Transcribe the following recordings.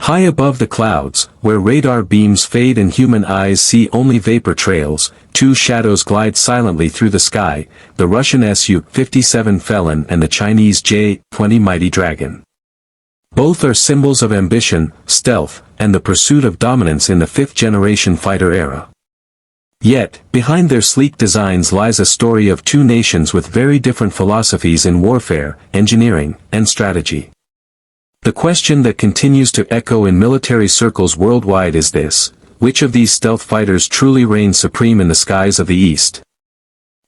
High above the clouds, where radar beams fade and human eyes see only vapor trails, two shadows glide silently through the sky, the Russian Su-57 Felon and the Chinese J-20 Mighty Dragon. Both are symbols of ambition, stealth, and the pursuit of dominance in the fifth-generation fighter era. Yet, behind their sleek designs lies a story of two nations with very different philosophies in warfare, engineering, and strategy. The question that continues to echo in military circles worldwide is this: which of these stealth fighters truly reigns supreme in the skies of the East?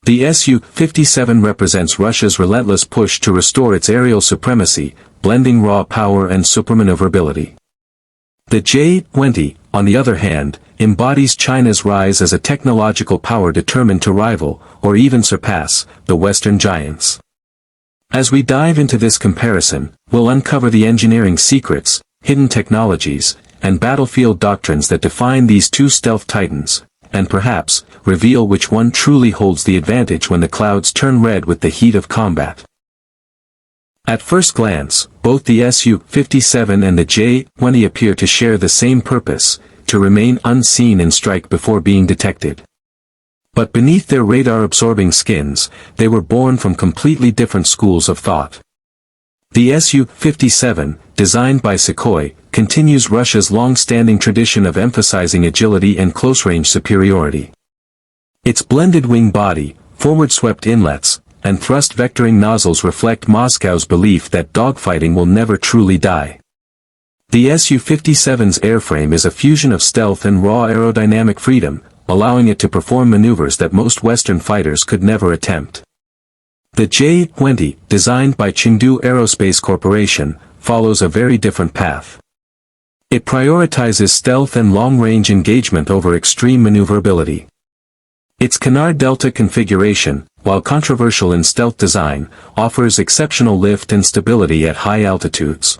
The Su-57 represents Russia's relentless push to restore its aerial supremacy, blending raw power and supermaneuverability. The J-20, on the other hand, embodies China's rise as a technological power determined to rival, or even surpass, the Western giants. As we dive into this comparison, we'll uncover the engineering secrets, hidden technologies, and battlefield doctrines that define these two stealth titans, and perhaps, reveal which one truly holds the advantage when the clouds turn red with the heat of combat. At first glance, both the Su-57 and the J-20 appear to share the same purpose: to remain unseen and strike before being detected. But beneath their radar-absorbing skins, they were born from completely different schools of thought. The Su-57, designed by Sukhoi, continues Russia's long-standing tradition of emphasizing agility and close-range superiority. Its blended wing body, forward-swept inlets, and thrust-vectoring nozzles reflect Moscow's belief that dogfighting will never truly die. The Su-57's airframe is a fusion of stealth and raw aerodynamic freedom, allowing it to perform maneuvers that most Western fighters could never attempt. The J-20, designed by Chengdu Aerospace Corporation, follows a very different path. It prioritizes stealth and long-range engagement over extreme maneuverability. Its canard delta configuration, while controversial in stealth design, offers exceptional lift and stability at high altitudes.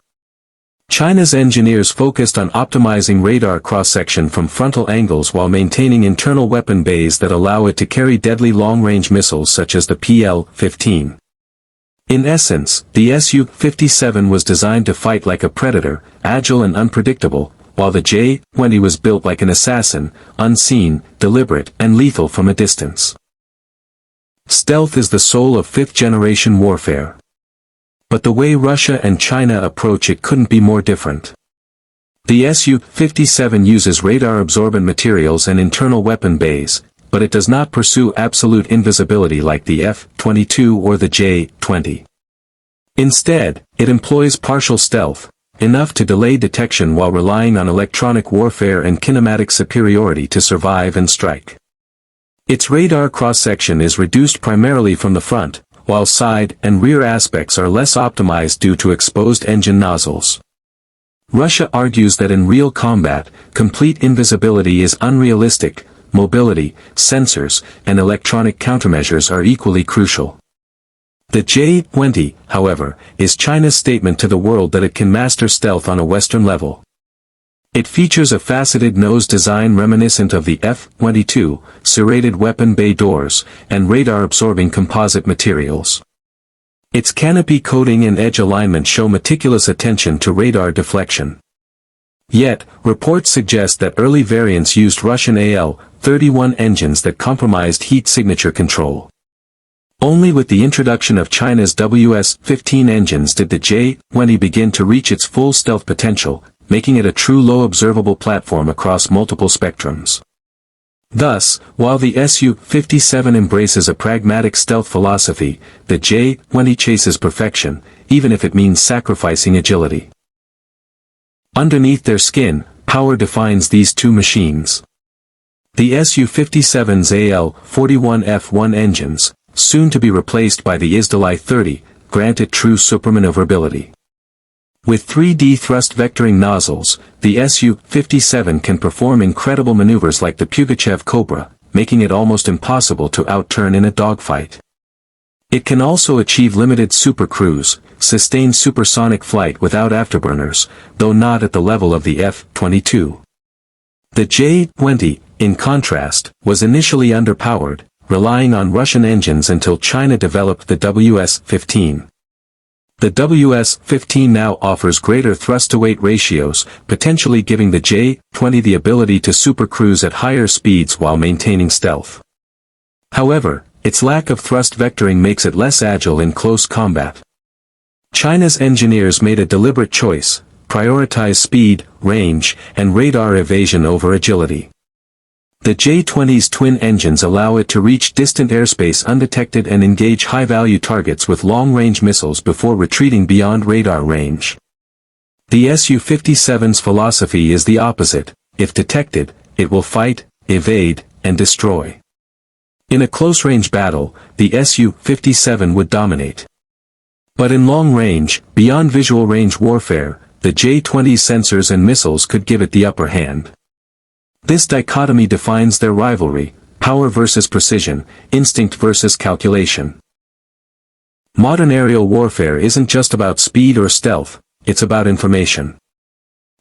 China's engineers focused on optimizing radar cross-section from frontal angles while maintaining internal weapon bays that allow it to carry deadly long-range missiles such as the PL-15. In essence, the Su-57 was designed to fight like a predator, agile and unpredictable, while the J-20 was built like an assassin, unseen, deliberate, and lethal from a distance. Stealth is the soul of fifth-generation warfare. But the way Russia and China approach it couldn't be more different. The Su-57 uses radar-absorbent materials and internal weapon bays, but it does not pursue absolute invisibility like the F-22 or the J-20. Instead, it employs partial stealth, enough to delay detection while relying on electronic warfare and kinematic superiority to survive and strike. Its radar cross-section is reduced primarily from the front, while side and rear aspects are less optimized due to exposed engine nozzles. Russia argues that in real combat, complete invisibility is unrealistic. Mobility, sensors, and electronic countermeasures are equally crucial. The J-20, however, is China's statement to the world that it can master stealth on a Western level. It features a faceted nose design reminiscent of the F-22, serrated weapon bay doors, and radar-absorbing composite materials. Its canopy coating and edge alignment show meticulous attention to radar deflection. Yet, reports suggest that early variants used Russian AL-31 engines that compromised heat signature control. Only with the introduction of China's WS-15 engines did the J-20 begin to reach its full stealth potential, making it a true low-observable platform across multiple spectrums. Thus, while the Su-57 embraces a pragmatic stealth philosophy, the J-20 chases perfection, even if it means sacrificing agility. Underneath their skin, power defines these two machines. The Su-57's AL-41 F1 engines, soon to be replaced by the Izdalai-30, grant it true supermaneuverability. With 3D thrust vectoring nozzles, the Su-57 can perform incredible maneuvers like the Pugachev Cobra, making it almost impossible to outturn in a dogfight. It can also achieve limited supercruise, sustain supersonic flight without afterburners, though not at the level of the F-22. The J-20, in contrast, was initially underpowered, relying on Russian engines until China developed the WS-15. The WS-15 now offers greater thrust-to-weight ratios, potentially giving the J-20 the ability to supercruise at higher speeds while maintaining stealth. However, its lack of thrust vectoring makes it less agile in close combat. China's engineers made a deliberate choice: prioritize speed, range, and radar evasion over agility. The J-20's twin engines allow it to reach distant airspace undetected and engage high-value targets with long-range missiles before retreating beyond radar range. The Su-57's philosophy is the opposite: if detected, it will fight, evade, and destroy. In a close-range battle, the Su-57 would dominate. But in long-range, beyond visual range warfare, the J-20's sensors and missiles could give it the upper hand. This dichotomy defines their rivalry: power versus precision, instinct versus calculation. Modern aerial warfare isn't just about speed or stealth, it's about information.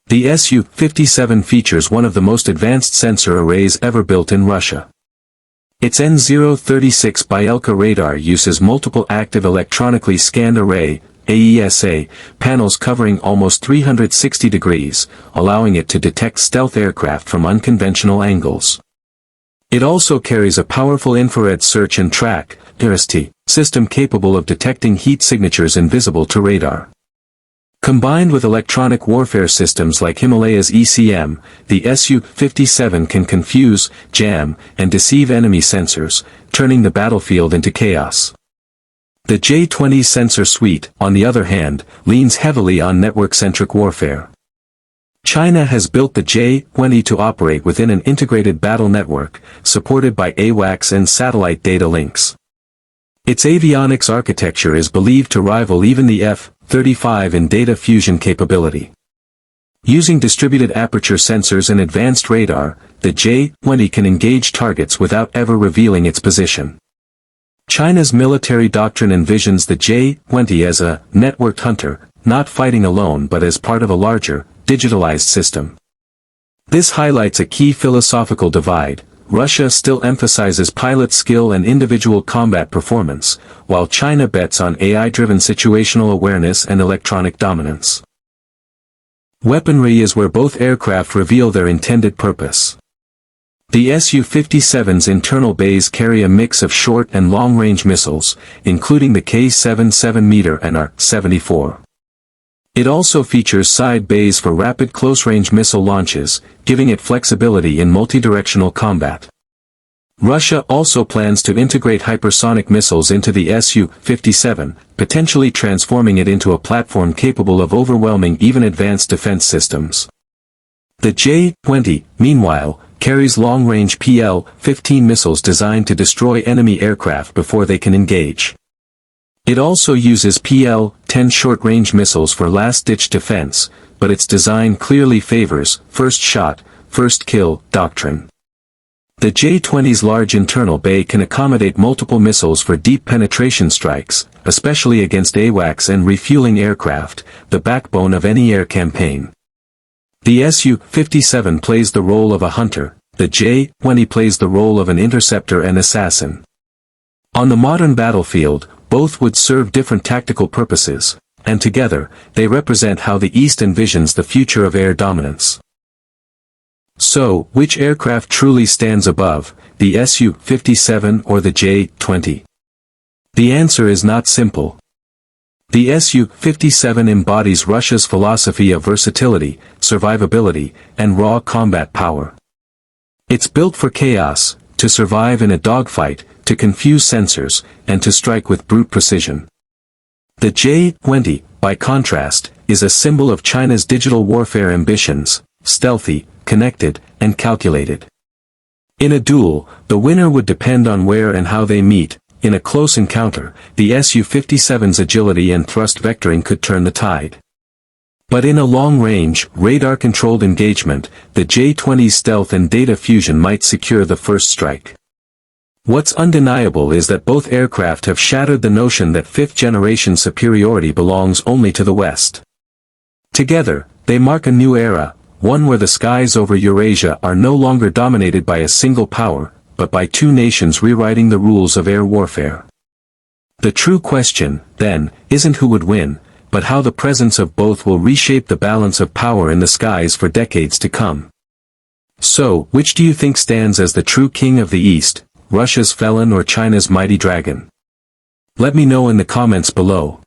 The Su-57 features one of the most advanced sensor arrays ever built in Russia. Its N036 Bielka radar uses multiple active electronically scanned array AESA panels covering almost 360 degrees, allowing it to detect stealth aircraft from unconventional angles. It also carries a powerful infrared search and track (IRST) system capable of detecting heat signatures invisible to radar. Combined with electronic warfare systems like Himalaya's ECM, the Su-57 can confuse, jam, and deceive enemy sensors, turning the battlefield into chaos. The J-20 sensor suite, on the other hand, leans heavily on network-centric warfare. China has built the J-20 to operate within an integrated battle network, supported by AWACS and satellite data links. Its avionics architecture is believed to rival even the F-35 in data fusion capability. Using distributed aperture sensors and advanced radar, the J-20 can engage targets without ever revealing its position. China's military doctrine envisions the J-20 as a networked hunter, not fighting alone but as part of a larger, digitalized system. This highlights a key philosophical divide. Russia still emphasizes pilot skill and individual combat performance, while China bets on AI-driven situational awareness and electronic dominance. Weaponry is where both aircraft reveal their intended purpose. The Su-57's internal bays carry a mix of short and long-range missiles, including the K-77 and R-74. It also features side bays for rapid close-range missile launches, giving it flexibility in multidirectional combat. Russia also plans to integrate hypersonic missiles into the Su-57, potentially transforming it into a platform capable of overwhelming even advanced defense systems. The J-20, meanwhile, carries long-range PL-15 missiles designed to destroy enemy aircraft before they can engage. It also uses PL-10 short-range missiles for last-ditch defense, but its design clearly favors first shot, first kill doctrine. The J-20's large internal bay can accommodate multiple missiles for deep penetration strikes, especially against AWACS and refueling aircraft, the backbone of any air campaign. The Su-57 plays the role of a hunter, the J-20 plays the role of an interceptor and assassin. On the modern battlefield, both would serve different tactical purposes, and together, they represent how the East envisions the future of air dominance. So, which aircraft truly stands above, the Su-57 or the J-20? The answer is not simple. The Su-57 embodies Russia's philosophy of versatility, survivability, and raw combat power. It's built for chaos, to survive in a dogfight, to confuse sensors, and to strike with brute precision. The J-20, by contrast, is a symbol of China's digital warfare ambitions: stealthy, connected, and calculated. In a duel, the winner would depend on where and how they meet. In a close encounter, the Su-57's agility and thrust vectoring could turn the tide. But in a long-range, radar-controlled engagement, the J-20's stealth and data fusion might secure the first strike. What's undeniable is that both aircraft have shattered the notion that fifth-generation superiority belongs only to the West. Together, they mark a new era, one where the skies over Eurasia are no longer dominated by a single power, but by two nations rewriting the rules of air warfare. The true question, then, isn't who would win, but how the presence of both will reshape the balance of power in the skies for decades to come. So, which do you think stands as the true king of the East, Russia's Felon or China's mighty dragon? Let me know in the comments below.